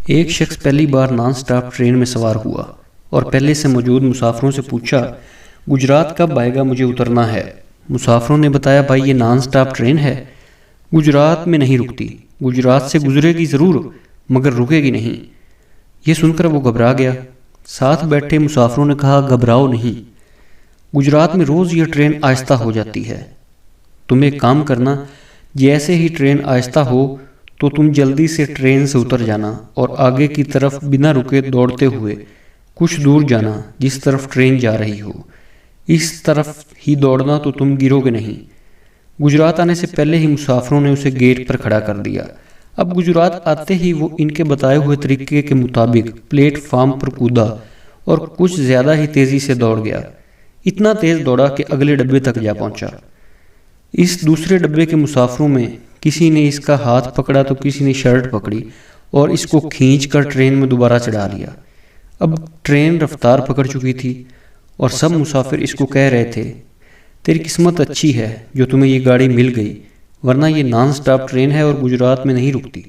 एक शख्स पहली बार नॉन स्टॉप ट्रेन में सवार हुआ और पहले से मौजूद मुसाफिरों से पूछा, गुजरात कब आएगा, मुझे उतरना है। मुसाफिरों ने बताया, भाई ये नॉन स्टॉप ट्रेन है, गुजरात में नहीं रुकती। गुजरात से गुजरेगी ज़रूर मगर रुकेगी नहीं। ये सुनकर वो घबरा गया। साथ बैठे मुसाफिरों ने कहा, घबराओ नहीं, गुजरात में रोज़ ये ट्रेन आहिस्ता हो जाती है। तुम एक काम करना, जैसे ही ट्रेन आहिस्ता हो तो तुम जल्दी से ट्रेन से उतर जाना और आगे की तरफ बिना रुके दौड़ते हुए कुछ दूर जाना जिस तरफ ट्रेन जा रही हो। इस तरफ ही दौड़ना तो तुम गिरोगे नहीं। गुजरात आने से पहले ही मुसाफिरों ने उसे गेट पर खड़ा कर दिया। अब गुजरात आते ही वो इनके बताए हुए तरीके के मुताबिक प्लेटफार्म पर कूदा और कुछ ज़्यादा ही तेज़ी से दौड़ गया। इतना तेज़ दौड़ा कि अगले डब्बे तक जा पहुंचा। इस दूसरे डब्बे के मुसाफिरों में किसी ने इसका हाथ पकड़ा तो किसी ने शर्ट पकड़ी और इसको खींचकर ट्रेन में दोबारा चढ़ा लिया। अब ट्रेन रफ्तार पकड़ चुकी थी और सब मुसाफिर इसको कह रहे थे, तेरी किस्मत अच्छी है जो तुम्हें ये गाड़ी मिल गई, वरना ये नॉन स्टॉप ट्रेन है और गुजरात में नहीं रुकती।